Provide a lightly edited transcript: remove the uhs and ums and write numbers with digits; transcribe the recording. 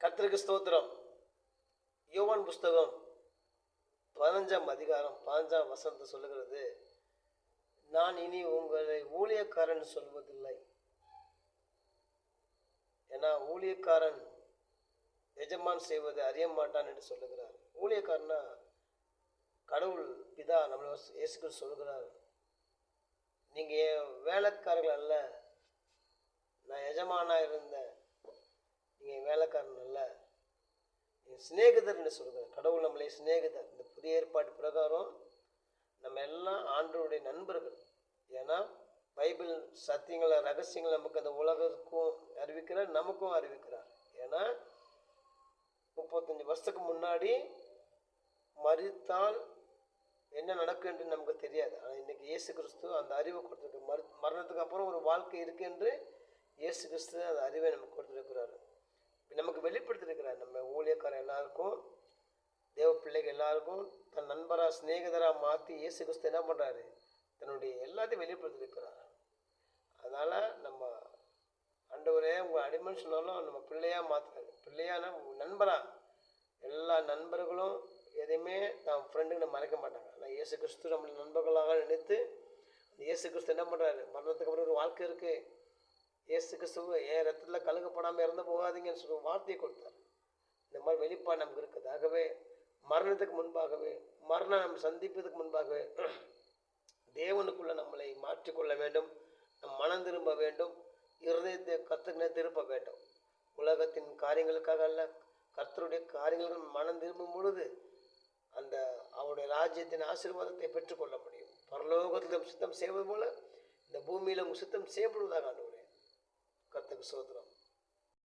கர்த்தருக்கு ஸ்தோத்திரம். யோவான் புஸ்தகம் 15ஆம் அதிகாரம் 15ஆம் வசனத்தை சொல்லுகிறது, நான் இனி உங்களை ஊழியக்காரன் சொல்வதில்லை. ஏன்னா ஊழியக்காரன் எஜமான் செய்வதை அறிய மாட்டான் என்று சொல்லுகிறார். ஊழியக்காரனா கடவுள் பிதா நம்மளை இயேசுக்கள் சொல்லுகிறார், நீங்கள் என் வேலைக்காரர்கள் அல்ல, நான் எஜமானா இருந்தேன், நீங்கள் வேலைக்காரன் அல்ல, என் சிநேகிதர் என்று சொல்கிறார். கடவுள் நம்மளை சிநேகிதர். இந்த புதிய ஏற்பாட்டு பிரகாரம் நம்ம எல்லாம் ஆண்டவருடைய நண்பர்கள். ஏன்னா பைபிள் சத்தியங்களை ரகசியங்கள் நமக்கு அந்த உலகத்துக்கும் அறிவிக்கிறார், நமக்கும் அறிவிக்கிறார். ஏன்னா 35 வருஷத்துக்கு முன்னாடி மரித்தால் என்ன நடக்கும் என்று நமக்கு தெரியாது. ஆனால் இன்றைக்கி இயேசு கிறிஸ்து அந்த அறிவை கொடுத்துருக்கு. மரணத்துக்கு அப்புறம் ஒரு வாழ்க்கை இருக்கு என்று இயேசு கிறிஸ்து அந்த அறிவை நமக்கு கொடுத்துருக்கிறாரு, நமக்கு வெளிப்படுத்திருக்கிறார். நம்ம ஊழியக்காரர் எல்லாருக்கும், தேவ பிள்ளைகள் எல்லாருக்கும் தன் நண்பராக சிநேகிதராக மாற்றி இயேசு கிறிஸ்து என்ன பண்ணுறாரு, தன்னுடைய எல்லாத்தையும் வெளிப்படுத்திருக்கிறார். அதனால் நம்ம ஆண்டவரே உங்கள் அடிமைன்னு சொன்னாலும் நம்ம பிள்ளையாக மாற்றுறாரு. பிள்ளையான நண்பராக எல்லா நண்பர்களும் எதையுமே தான் ஃப்ரெண்டுன்னு மறைக்க மாட்டாங்க. ஆனால் இயேசு கிறிஸ்து நம்மளை நண்பர்களாக நினைத்து இயேசு கிறிஸ்து என்ன பண்ணுறாரு, மரணத்துக்கு அப்புறம் ஒரு வாழ்க்கை இருக்குது, இயேசு கிறிஸ்துவ என் ரத்தத்தில் கலங்கப்படாமல் இறந்து போகாதீங்கன்னு சொல்லி வார்த்தையை கொடுத்தார். இந்த மாதிரி வெளிப்பாடு நமக்கு இருக்குது. ஆகவே மரணத்துக்கு முன்பாகவே, மரணம் நம்ம சந்திப்பதற்கு முன்பாகவே தேவனுக்குள்ளே நம்மளை மாற்றிக்கொள்ள வேண்டும். நம் மனம் திரும்ப வேண்டும், இருதயத்தை கர்த்தருக்குள்ளே திருப்ப வேண்டும். உலகத்தின் காரியங்களுக்காக அல்ல, கர்த்தருடைய காரியங்களுக்கு மனம் திரும்பும் பொழுது அந்த அவருடைய ராஜ்யத்தின் ஆசீர்வாதத்தை பெற்றுக்கொள்ள முடியும். பரலோகத்தில் சுத்தம் செய்வது போல இந்த பூமியில் உங்கள் சுத்தம் செய்யப்படுவதாக ஆண்டவரே. கர்த்தருக்கு ஸ்தோத்திரம்.